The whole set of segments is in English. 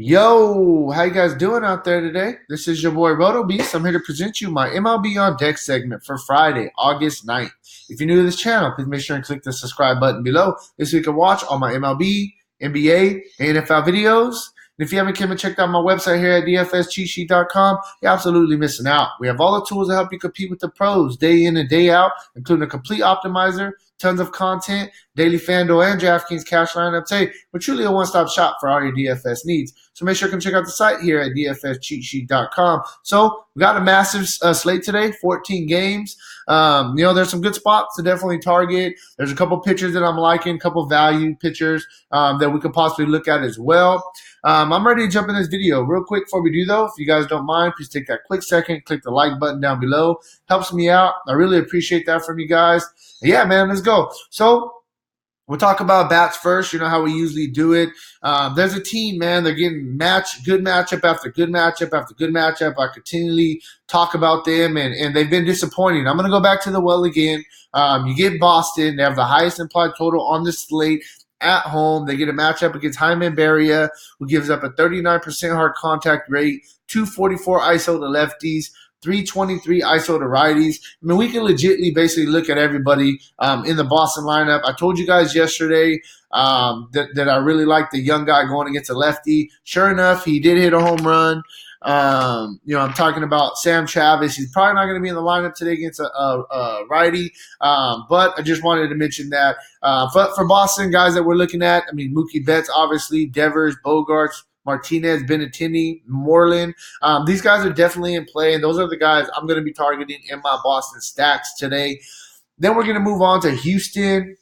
Yo, how you guys doing out there today? This is your boy Roto Beast. I'm here to present you my MLB On Deck segment for Friday, August 9th. If you're new to this channel, please make sure and click the subscribe button below so you can watch all my MLB, NBA, and NFL videos. And if you haven't come and checked out my website here at dfscheatsheet.com, you're absolutely missing out. We have all the tools to help you compete with the pros day in and day out, including a complete optimizer, tons of content, daily FanDuel and DraftKings cash lineups. Hey, we're truly a one-stop shop for all your DFS needs. So make sure you can check out the site here at dfscheatsheet.com. So we got a massive slate today, 14 games. There's some good spots to definitely target. There's a couple pitchers that I'm liking, a couple value pitchers that we could possibly look at as well. I'm ready to jump in this video. Real quick before we do, though, if you guys don't mind, please take that quick second, click the like button down below. Helps me out. I really appreciate that from you guys. Yeah, man, let's go. So we'll talk about bats first. You know how we usually do it. There's a team, man. They're getting good matchup after good matchup after good matchup. I continually talk about them, and they've been disappointing. I'm going to go back to the well again. You get Boston. They have the highest implied total on the slate at home. They get a matchup against Jaime Barria, who gives up a 39% hard contact rate, 244 ISO to lefties, 323 ISO to righties. I mean, we can legitimately basically look at everybody in the Boston lineup. I told you guys yesterday that I really like the young guy going against a lefty. Sure enough, he did hit a home run. I'm talking about Sam Travis. He's probably not going to be in the lineup today against a righty, but I just wanted to mention that. But for Boston, guys that we're looking at, I mean, Mookie Betts, obviously, Devers, Bogarts, Martinez, Benintendi, Moreland. These guys are definitely in play, and those are the guys I'm going to be targeting in my Boston stacks today. Then we're going to move on to Houston.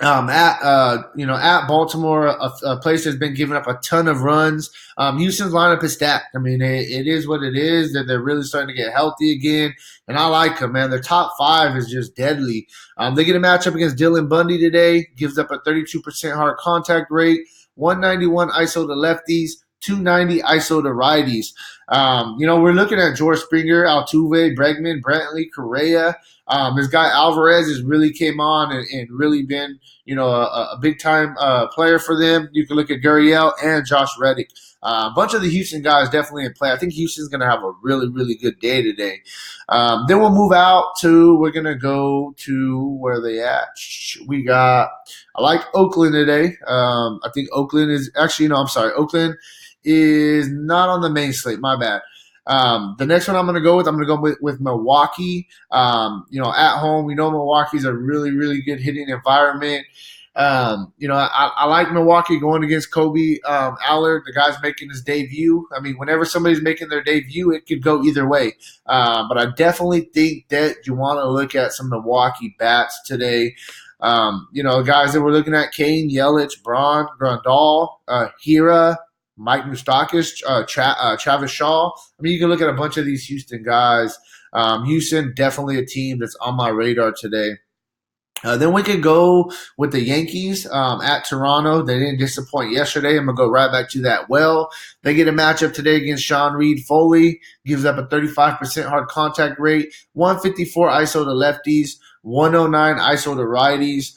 At Baltimore, a place that's been giving up a ton of runs. Houston's lineup is stacked. I mean, it is what it is. That they're really starting to get healthy again, and I like them, man. Their top five is just deadly. They get a matchup against Dylan Bundy today. Gives up a 32% hard contact rate, 191 ISO to lefties, 290 ISO to righties. We're looking at George Springer, Altuve, Bregman, Brantley, Correa. This guy Alvarez has really came on and really been, a big-time player for them. You can look at Gurriel and Josh Reddick. A bunch of the Houston guys definitely in play. I think Houston's going to have a really, really good day today. Then we're going to go to where they at. I like Oakland today. I think Oakland is Oakland is not on the main slate. My bad. The next one I'm going to go with Milwaukee. At home, we know Milwaukee's a really, really good hitting environment. I like Milwaukee going against Kobe Allard. The guy's making his debut. I mean, whenever somebody's making their debut, it could go either way. But I definitely think that you want to look at some Milwaukee bats today. Guys that we're looking at: Kane, Yelich, Braun, Grandal, Hira, Mike Moustakas, Travis Shaw. I mean, you can look at a bunch of these Houston guys. Houston, definitely a team that's on my radar today. Then we could go with the Yankees at Toronto. They didn't disappoint yesterday. I'm going to go right back to that well. They get a matchup today against Sean Reed Foley. Gives up a 35% hard contact rate, 154 ISO to lefties, 109 ISO to righties.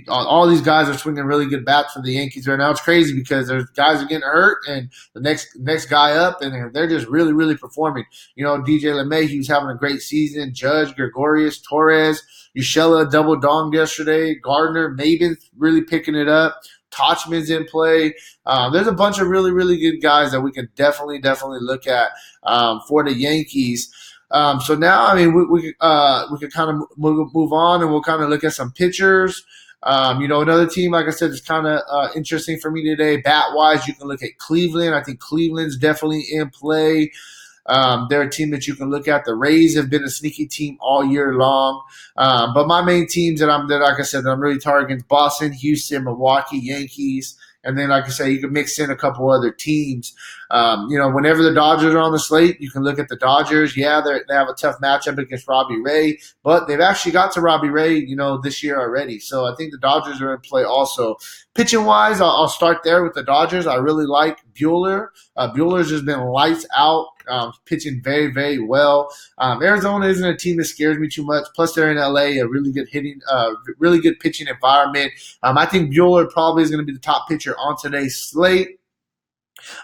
All these guys are swinging really good bats for the Yankees right now. It's crazy because there's guys are getting hurt, and the next guy up, and they're just really, really performing. DJ LeMahieu's having a great season. Judge, Gregorius, Torres, Urshela double donged yesterday. Gardner, Maven really picking it up. Tachman's in play. There's a bunch of really, really good guys that we can definitely look at for the Yankees. So now, I mean, we could kind of move on, and we'll kind of look at some pitchers. Another team, like I said, is kind of interesting for me today. Bat-wise, you can look at Cleveland. I think Cleveland's definitely in play. They're a team that you can look at. The Rays have been a sneaky team all year long. But my main teams that I'm really targeting: Boston, Houston, Milwaukee, Yankees. And then, like I say, you can mix in a couple other teams. Whenever the Dodgers are on the slate, you can look at the Dodgers. Yeah, they have a tough matchup against Robbie Ray, but they've actually got to Robbie Ray, this year already. So I think the Dodgers are in play also. Pitching-wise, I'll start there with the Dodgers. I really like Buehler. Buehler's just been lights out pitching very, very well. Arizona isn't a team that scares me too much. Plus, they're in LA, a really good really good pitching environment. I think Buehler probably is going to be the top pitcher on today's slate.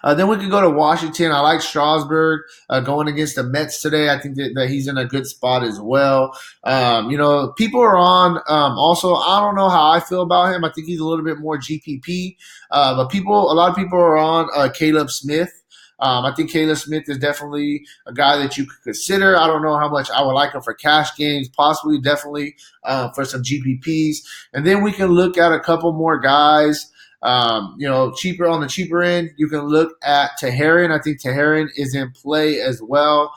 Then we can go to Washington. I like Strasburg going against the Mets today. I think that he's in a good spot as well. People are on. Also, I don't know how I feel about him. I think he's a little bit more GPP, but a lot of people are on Caleb Smith. I think Caleb Smith is definitely a guy that you could consider. I don't know how much I would like him for cash games, possibly, definitely for some GPPs. And then we can look at a couple more guys. Cheaper on the cheaper end, you can look at Teheran. I think Teheran is in play as well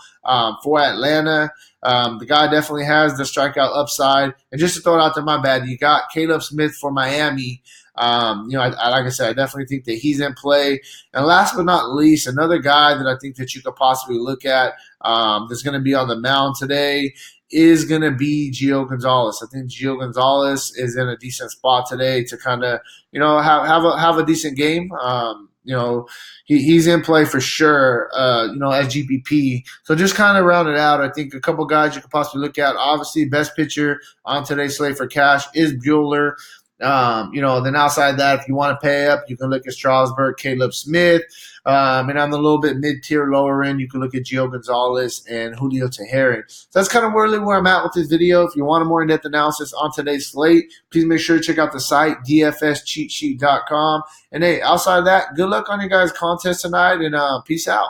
for Atlanta. The guy definitely has the strikeout upside. And just to throw it out there, my bad, you got Caleb Smith for Miami. Like I said, I definitely think that he's in play. And last but not least, another guy that I think that you could possibly look at that's going to be on the mound today is going to be Gio Gonzalez. I think Gio Gonzalez is in a decent spot today to kind of, have a decent game. He's in play for sure, as GPP. So just kind of round it out, I think a couple guys you could possibly look at. Obviously, best pitcher on today's slate for cash is Buehler. Then outside that, if you want to pay up, you can look at Strasburg, Caleb Smith. And on the little bit mid-tier, lower end, you can look at Gio Gonzalez and Julio Teheran. So that's kind of really where I'm at with this video. If you want a more in-depth analysis on today's slate, please make sure to check out the site, dfscheatsheet.com. And hey, outside of that, good luck on your guys' contest tonight, and peace out.